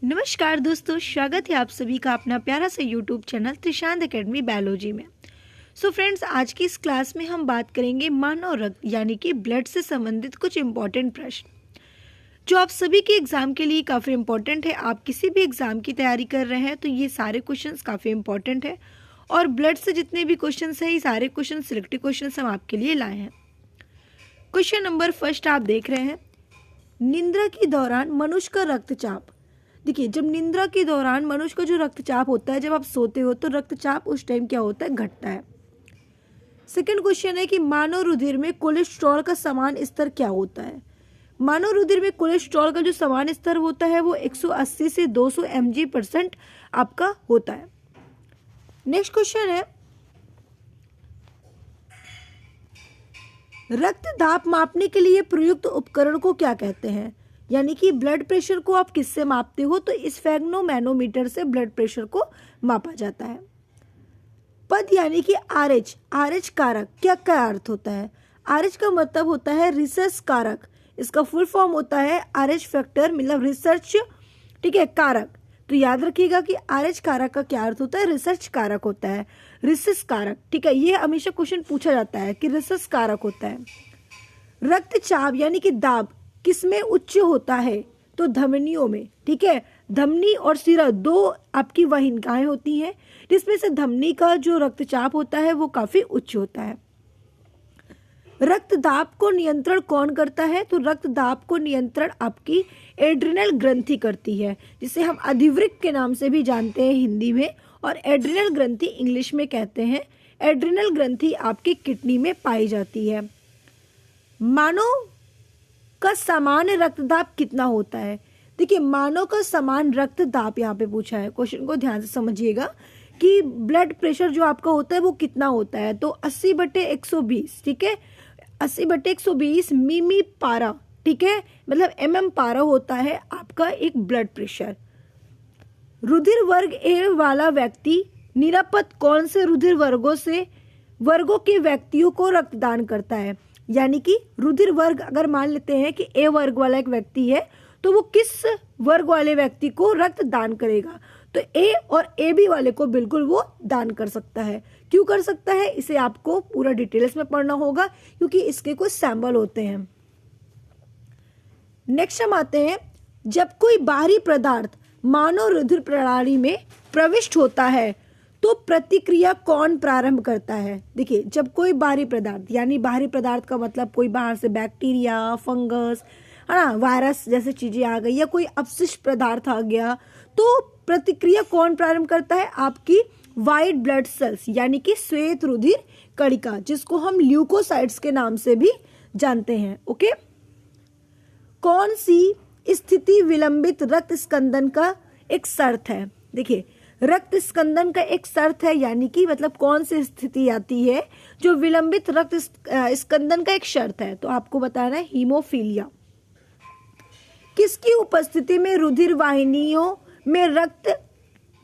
नमस्कार दोस्तों, स्वागत है आप सभी का अपना प्यारा सा YouTube channel Trishant academy biology में। फ्रेंड्स, आज की इस क्लास में हम बात करेंगे मानव रक्त यानी कि ब्लड से संबंधित कुछ इंपॉर्टेंट प्रश्न जो आप सभी के एग्जाम के लिए काफ़ी इंपॉर्टेंट है। आप किसी भी एग्जाम की तैयारी कर रहे हैं तो ये सारे क्वेश्चंस काफ़ी इंपॉर्टेंट है और ब्लड से जितने भी क्वेश्चंस हैं ये सारे क्वेश्चन सिलेक्टिव क्वेश्चन हम आपके लिए लाए हैं। क्वेश्चन नंबर फर्स्ट आप देख रहे हैं, निद्रा के दौरान मनुष्य का रक्तचाप। देखिए, जब निद्रा के दौरान मनुष्य का जो रक्तचाप होता है, जब आप सोते हो तो रक्तचाप उस टाइम क्या होता है, घटता है। सेकंड क्वेश्चन है कि मानव रुधिर में कोलेस्ट्रॉल का समान स्तर क्या होता है। मानव रुधिर में कोलेस्ट्रॉल का जो समान स्तर होता है वो 180 से 200 mg% आपका होता है। नेक्स्ट क्वेश्चन है, रक्त दाब मापने के लिए प्रयुक्त उपकरण को क्या कहते हैं। यानी कि ब्लड प्रेशर को आप किससे मापते हो, तो इस स्फेग्नोमैनोमीटर से ब्लड प्रेशर को मापा जाता है। पद यानी कि आरएच, आरएच कारक क्या अर्थ होता है। आरएच का मतलब होता है रिसर्च कारक, इसका फुल फॉर्म होता है आरएच फैक्टर, मतलब रिसर्च, ठीक है, कारक। तो याद रखिएगा कि आरएच कारक का क्या अर्थ होता है, रिसर्च कारक होता है, रिसर्च कारक, ठीक है। ये हमेशा क्वेश्चन पूछा जाता है कि रिसर्च कारक होता है। रक्तचाप यानी कि दाब किसमें उच्च होता है, तो धमनियों में, ठीक है। धमनी और सिरा दो आपकी वाहिकाएं होती हैं, जिसमें से धमनी का जो रक्तचाप होता है वो काफी उच्च होता है। रक्तदाब को नियंत्रण कौन करता है, तो रक्तदाब को नियंत्रण आपकी एड्रिनल ग्रंथि करती है, जिसे हम अधिवृक्क के नाम से भी जानते हैं हिंदी में, और एड्रिनल ग्रंथि इंग्लिश में कहते हैं। एड्रिनल ग्रंथि आपकी किडनी में पाई जाती है। मानव का सामान्य रक्तदाब कितना होता है। देखिए, मानव का समान रक्तदाब यहाँ पे पूछा है, क्वेश्चन को ध्यान से समझिएगा कि ब्लड प्रेशर जो आपका होता है वो कितना होता है, तो 80/120, ठीक है, 80/120 मिमी पारा, ठीक है, मतलब mm पारा होता है आपका एक ब्लड प्रेशर। रुधिर वर्ग ए वाला व्यक्ति निरापद कौन से रुधिर वर्गों के व्यक्तियों को रक्तदान करता है। यानी कि रुधिर वर्ग, अगर मान लेते हैं कि ए वर्ग वाला एक व्यक्ति है तो वो किस वर्ग वाले व्यक्ति को रक्त दान करेगा, तो ए और ए बी वाले को बिल्कुल वो दान कर सकता है। क्यों कर सकता है, इसे आपको पूरा डिटेल्स में पढ़ना होगा क्योंकि इसके कुछ सैंपल होते हैं। नेक्स्ट हम आते हैं, जब कोई बाहरी पदार्थ मानव रुधिर प्रणाली में प्रविष्ट होता है तो प्रतिक्रिया कौन प्रारंभ करता है। देखिए, जब कोई बाहरी पदार्थ, यानी बाहरी पदार्थ का मतलब कोई बाहर से बैक्टीरिया, फंगस, है ना, वायरस जैसे चीजें आ गई या कोई अपशिष्ट पदार्थ आ गया, तो प्रतिक्रिया कौन प्रारंभ करता है, आपकी व्हाइट ब्लड सेल्स यानी कि श्वेत रुधिर कणिका, जिसको हम ल्यूकोसाइट्स के नाम से भी जानते हैं। ओके, कौन सी स्थिति विलंबित रक्त स्कंदन का एक शर्त है। देखिए, रक्त स्कंदन का एक शर्त है, यानी कि मतलब कौन सी स्थिति आती है जो विलंबित रक्त स्कंदन का एक शर्त है, तो आपको बताना है हीमोफीलिया। किसकी उपस्थिति में रुधिर वाहिनियों में रक्त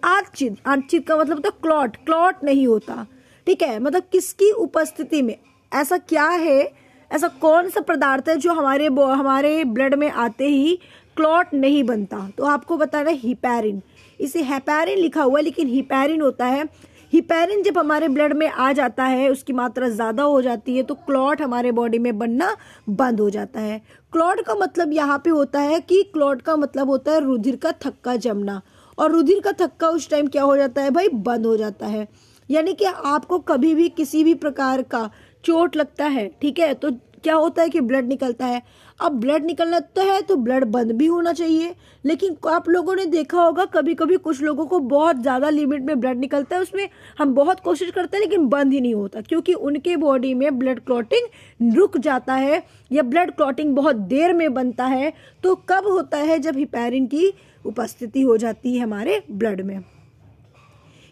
आच्छिद का मतलब तो क्लॉट नहीं होता, ठीक है, मतलब किसकी उपस्थिति में, ऐसा क्या है, ऐसा कौन सा पदार्थ है जो हमारे ब्लड में आते ही क्लॉट नहीं बनता, तो आपको बताना है हिपैरिन। इसे हेपैरिन लिखा हुआ है लेकिन हिपैरिन होता है। हिपैरिन जब हमारे ब्लड में आ जाता है, उसकी मात्रा ज्यादा हो जाती है तो क्लॉट हमारे बॉडी में बनना बंद हो जाता है। क्लॉट का मतलब यहाँ पे होता है कि क्लॉट का मतलब होता है रुधिर का थक्का जमना, और रुधिर का थक्का उस टाइम क्या हो जाता है भाई, बंद हो जाता है। यानी कि आपको कभी भी किसी भी प्रकार का चोट लगता है, ठीक है, तो क्या होता है कि ब्लड निकलता है। अब ब्लड निकलना तो है तो ब्लड बंद भी होना चाहिए, लेकिन आप लोगों ने देखा होगा कभी कभी कुछ लोगों को बहुत ज़्यादा लिमिट में ब्लड निकलता है, उसमें हम बहुत कोशिश करते हैं लेकिन बंद ही नहीं होता, क्योंकि उनके बॉडी में ब्लड क्लॉटिंग रुक जाता है या ब्लड क्लॉटिंग बहुत देर में बनता है। तो कब होता है, जब हिपैरिन की उपस्थिति हो जाती है हमारे ब्लड में।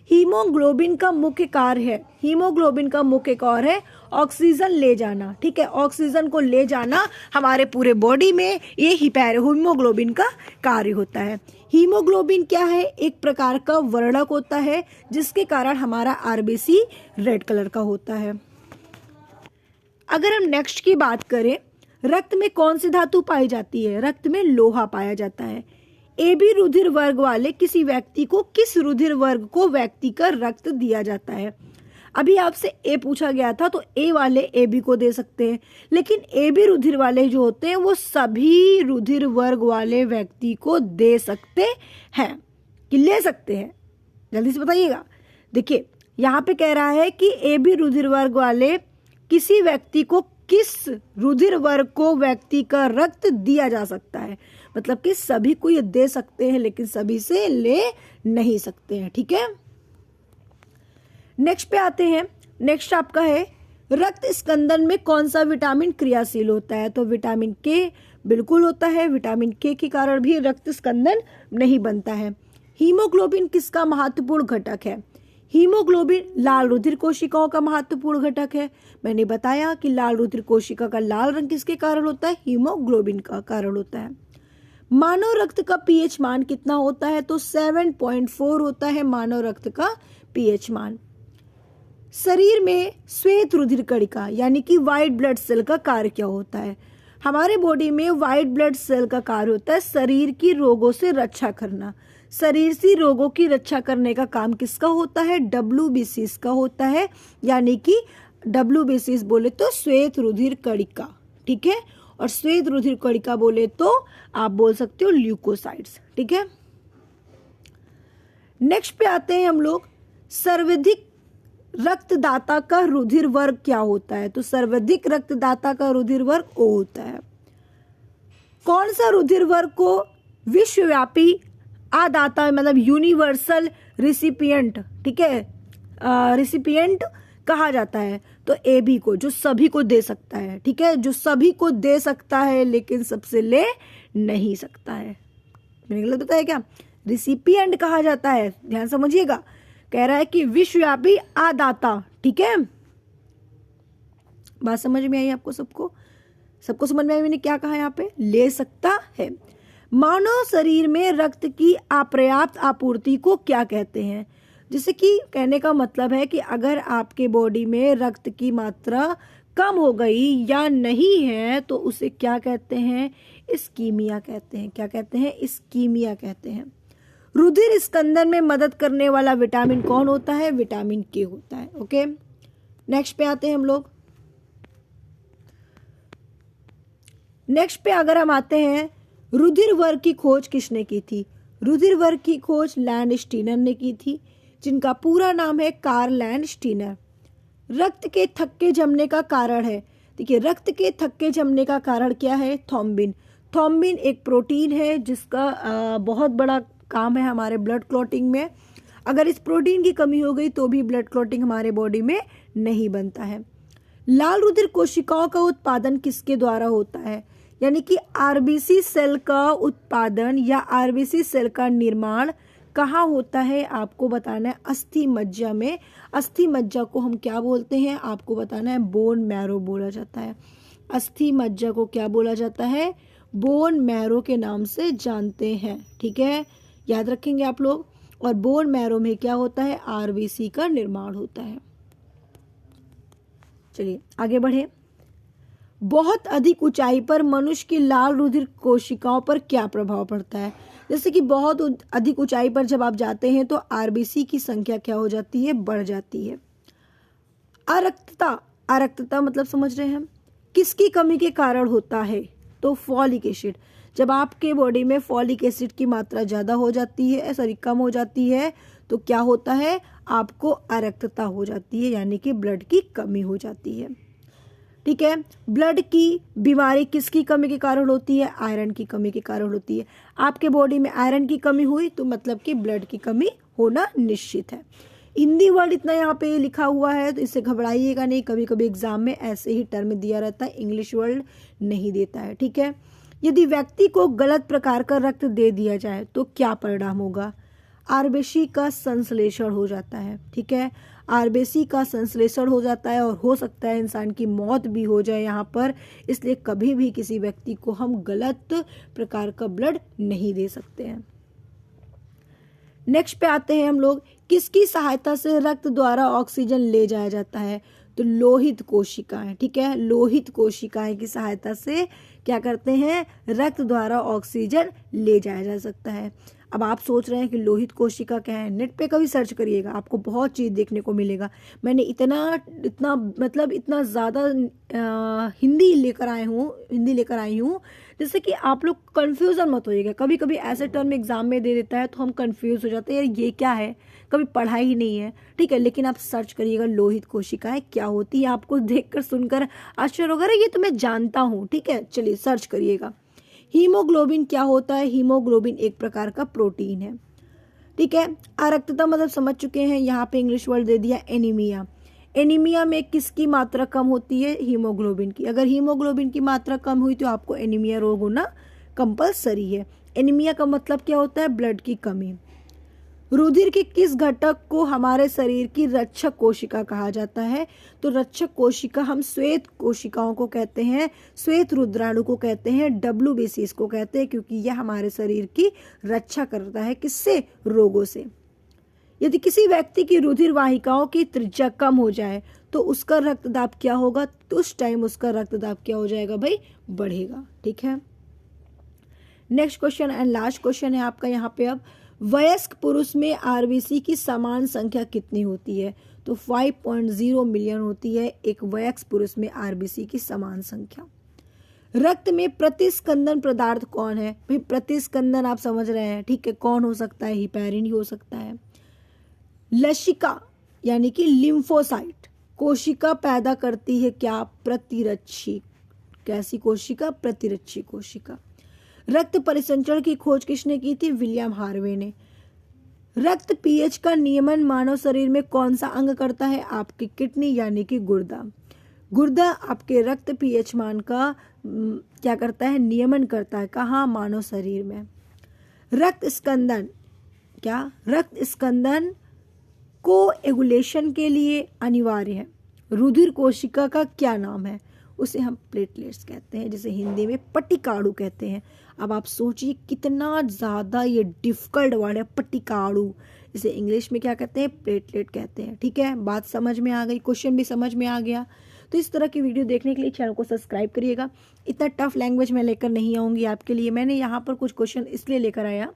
हीमोग्लोबिन का मुख्य कार्य है, हीमोग्लोबिन का मुख्य कार्य है ऑक्सीजन ले जाना, ठीक है, ऑक्सीजन को ले जाना हमारे पूरे बॉडी में, ये हीमोग्लोबिन का कार्य होता है। हीमोग्लोबिन क्या है, एक प्रकार का वर्णक होता है जिसके कारण हमारा आरबीसी रेड कलर का होता है। अगर हम नेक्स्ट की बात करें, रक्त में कौन सी धातु पाई जाती है, रक्त में लोहा पाया जाता है। ए बी रुधिर वर्ग वाले किसी व्यक्ति को किस रुधिर वर्ग को व्यक्ति का रक्त दिया जाता है? अभी आपसे ए पूछा गया था तो ए वाले ए बी को दे सकते हैं, लेकिन ए बी रुधिर वाले जो होते हैं वो सभी रुधिर वर्ग वाले व्यक्ति को दे सकते हैं कि ले सकते हैं? जल्दी से बताइएगा। देखिए यहाँ पे कह रहा है कि ए बी रुधिर वर्ग वाले किसी व्यक्ति को किस रुधिर वर्ग को व्यक्ति का रक्त दिया जा सकता है, मतलब कि सभी को ये दे सकते हैं लेकिन सभी से ले नहीं सकते हैं। ठीक है, नेक्स्ट पे आते हैं। नेक्स्ट आपका है रक्त स्कंदन में कौन सा विटामिन क्रियाशील होता है? तो विटामिन के बिल्कुल होता है, विटामिन के कारण भी रक्त स्कंदन नहीं बनता है। हीमोग्लोबिन किसका महत्वपूर्ण घटक है? हीमोग्लोबिन लाल रुधिर कोशिकाओं का महत्वपूर्ण घटक है। मैंने बताया कि लाल रुधिर कोशिका का लाल रंग किसके कारण होता है? हीमोग्लोबिन का कारण होता है। मानव रक्त का पीएच मान कितना होता है? तो 7.4 होता है मानव रक्त का पीएच मान। शरीर में श्वेत रुधिर कणिका यानी कि व्हाइट ब्लड सेल का कार्य क्या होता है? हमारे बॉडी में व्हाइट ब्लड सेल का कार्य होता है शरीर की रोगों से रक्षा करना। शरीर से रोगों की रक्षा करने का काम किसका होता है? WBCs का होता है, यानी कि WBCs बोले तो श्वेत रुधिर कणिका। ठीक है, और श्वेत रुधिर कणिका बोले तो आप बोल सकते हो ल्यूकोसाइट्स। ठीक है, नेक्स्ट पे आते हैं हम लोग। सर्वाधिक रक्तदाता का रुधिर वर्ग क्या होता है? तो सर्वाधिक रक्तदाता का रुधिर वर्ग ओ होता है। कौन सा रुधिर वर्ग को विश्वव्यापी आदाता मतलब यूनिवर्सल रिसिपिएंट, ठीक है, रिसिपिएंट कहा जाता है? तो ए बी को, जो सभी को दे सकता है। ठीक है, जो सभी को दे सकता है लेकिन सबसे ले नहीं सकता है। मैंने गलत बताया क्या? रिसिपिएंट कहा जाता है, ध्यान समझिएगा। कह रहा है कि विश्वव्यापी आदाता। ठीक है, बात समझ में आई आपको? सबको समझ में आई मैंने क्या कहा? यहाँ पे ले सकता है। मानव शरीर में रक्त की अपर्याप्त आपूर्ति को क्या कहते हैं? जैसे कि कहने का मतलब है कि अगर आपके बॉडी में रक्त की मात्रा कम हो गई या नहीं है तो उसे क्या कहते हैं? इस्कीमिया कहते हैं। क्या कहते हैं? इस्कीमिया कहते हैं। रुधिर स्कंदन में मदद करने वाला विटामिन कौन होता है? विटामिन के होता है। ओके, नेक्स्ट पे आते हैं हम लोग। नेक्स्ट पे अगर हम आते हैं, रुधिर वर्ग की खोज किसने की थी? रुधिर वर्ग की खोज लैंडस्टीनर ने की थी, जिनका पूरा नाम है कार्ल लैंडस्टीनर। रक्त के थक्के जमने का कारण है, देखिए रक्त के थक्के जमने का कारण क्या है? थ्रोम्बिन। थ्रोम्बिन एक प्रोटीन है जिसका बहुत बड़ा काम है हमारे ब्लड क्लॉटिंग में। अगर इस प्रोटीन की कमी हो गई तो भी ब्लड क्लॉटिंग हमारे बॉडी में नहीं बनता है। लाल रुधिर कोशिकाओं का उत्पादन किसके द्वारा होता है? यानी कि आरबीसी सेल का उत्पादन या आरबीसी सेल का निर्माण कहाँ होता है? आपको बताना है अस्थि मज्जा में। अस्थि मज्जा को हम क्या बोलते हैं? आपको बताना है बोन मैरो बोला जाता है। अस्थि मज्जा को क्या बोला जाता है? बोन मैरो के नाम से जानते हैं। ठीक है, याद रखेंगे आप लोग। और बोन मैरो में क्या होता है? आरबीसी का निर्माण होता है। चलिए आगे बढ़े। बहुत अधिक ऊंचाई पर मनुष्य की लाल रुधिर कोशिकाओं पर क्या प्रभाव पड़ता है? जैसे कि बहुत अधिक ऊंचाई पर जब आप जाते हैं तो आरबीसी की संख्या क्या हो जाती है? बढ़ जाती है। अरक्तता, अरक्तता मतलब समझ रहे हैं हम, किसकी कमी के कारण होता है? तो फॉलिक एसिड। जब आपके बॉडी में फॉलिक एसिड की मात्रा ज्यादा हो जाती है, सॉरी कम हो जाती है, तो क्या होता है? आपको अरक्तता हो जाती है, यानी कि ब्लड की कमी हो जाती है। ठीक है, ब्लड की बीमारी किसकी कमी के कारण होती है? आयरन की कमी के कारण होती है। आपके बॉडी में आयरन की कमी हुई तो मतलब कि ब्लड की कमी होना निश्चित है। हिंदी वर्ड इतना यहाँ पे लिखा हुआ है तो इससे घबराइएगा नहीं, कभी कभी एग्जाम में ऐसे ही टर्म दिया रहता है, इंग्लिश वर्ड नहीं देता है। ठीक है, यदि व्यक्ति को गलत प्रकार का रक्त दे दिया जाए तो क्या परिणाम होगा? आरबीसी का संश्लेषण हो जाता है। ठीक है, आरबीसी का संश्लेषण हो जाता है और हो सकता है इंसान की मौत भी हो जाए यहाँ पर। इसलिए कभी भी किसी व्यक्ति को हम गलत प्रकार का ब्लड नहीं दे सकते हैं। नेक्स्ट पे आते हैं हम लोग, किसकी सहायता से रक्त द्वारा ऑक्सीजन ले जाया जाता है? तो लोहित कोशिकाएं, ठीक है, लोहित कोशिकाएं की सहायता से क्या करते हैं, रक्त द्वारा ऑक्सीजन ले जाया जा सकता है। अब आप सोच रहे हैं कि लोहित कोशिका क्या है, नेट पे कभी सर्च करिएगा, आपको बहुत चीज़ देखने को मिलेगा। मैंने इतना ज़्यादा हिंदी लेकर आई हूँ जिससे कि आप लोग कन्फ्यूज़न मत होइएगा। कभी कभी ऐसे टर्म एग्जाम में दे देता है तो हम कन्फ्यूज़ हो जाते हैं, यार ये क्या है, कभी पढ़ा ही नहीं है, ठीक है। लेकिन आप सर्च करिएगा लोहित कोशिकाएं क्या होती है, आपको देखकर सुनकर आश्चर्य होगा, ये तो मैं जानता हूँ, ठीक है। चलिए सर्च करिएगा। हीमोग्लोबिन क्या होता है, हीमोग्लोबिन एक प्रकार का प्रोटीन है, ठीक है। अरक्तता मतलब समझ चुके हैं, यहाँ पे इंग्लिश वर्ड दे दिया एनीमिया। एनीमिया में किसकी मात्रा कम होती है, हीमोग्लोबिन की। अगर हीमोग्लोबिन की मात्रा कम हुई तो आपको एनीमिया रोग होना कंपलसरी है। एनीमिया का मतलब क्या होता है, ब्लड की कमी। रुधिर के किस घटक को हमारे शरीर की रक्षक कोशिका कहा जाता है, तो रक्षक कोशिका हम श्वेत कोशिकाओं को कहते हैं, श्वेत रुद्राणु को कहते हैं, WBC इसको कहते हैं, क्योंकि यह हमारे शरीर की रक्षा करता है, किससे, रोगों से। यदि किसी व्यक्ति की रुधिर वाहिकाओं की त्रिज्या कम हो जाए तो उसका रक्तदाब क्या होगा, तो उस टाइम उसका रक्तदाब क्या हो जाएगा भाई, बढ़ेगा, ठीक है। Next question and last question है आपका यहाँ पे। अब वयस्क पुरुष में RBC की समान संख्या कितनी होती है, तो 5.0 मिलियन होती है एक वयस्क पुरुष में RBC की समान संख्या। रक्त में प्रतिस्कंदन पदार्थ कौन है, भाई प्रतिस्कंदन आप समझ रहे हैं, ठीक है, कौन हो सकता है, हिपैरिन ही हो सकता है। लसिका यानी कि लिम्फोसाइट कोशिका पैदा करती है क्या, प्रतिरक्षी, कैसी कोशिका, प्रतिरक्षी कोशिका। रक्त परिसंचरण की खोज किसने की थी, विलियम हार्वे ने। रक्त pH का नियमन मानव शरीर में कौन सा अंग करता है, आपकी किडनी यानी कि गुर्दा। गुर्दा आपके रक्त pH मान का क्या करता है, नियमन करता है, कहाँ, मानव शरीर में। रक्त स्कंदन क्या, रक्त स्कंदन को एगुलेशन के लिए अनिवार्य है। रुधिर कोशिका का क्या नाम है, उसे हम प्लेटलेट्स कहते हैं, जिसे हिंदी में पट्टिकाणु कहते हैं। अब आप सोचिए कितना ज़्यादा ये डिफिकल्ट वर्ड है, पट्टिकाणु, इसे इंग्लिश में क्या कहते हैं, प्लेटलेट कहते हैं, ठीक है। बात समझ में आ गई, क्वेश्चन भी समझ में आ गया। तो इस तरह की वीडियो देखने के लिए चैनल को सब्सक्राइब करिएगा। इतना टफ लैंग्वेज मैं लेकर नहीं आऊँगी आपके लिए। मैंने यहाँ पर कुछ क्वेश्चन इसलिए लेकर आया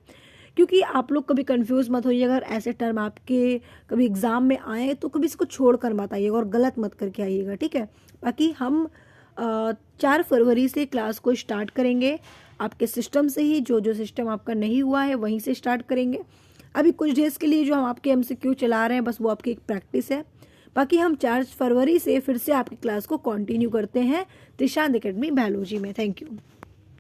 क्योंकि आप लोग कभी कंफ्यूज मत होइए। अगर ऐसे टर्म आपके कभी एग्जाम में आए तो कभी इसको छोड़कर मत आइएगा और गलत मत करके आइएगा, ठीक है। बाकी हम 4 फरवरी से क्लास को स्टार्ट करेंगे, आपके सिस्टम से ही, जो सिस्टम आपका नहीं हुआ है वहीं से स्टार्ट करेंगे। अभी कुछ डेज के लिए जो हम आपके MCQ चला रहे हैं बस वो आपकी एक प्रैक्टिस है। बाकी हम 4 फरवरी से फिर से आपकी क्लास को कंटिन्यू करते हैं त्रिशांत एकेडमी बायोलॉजी में। Thank you.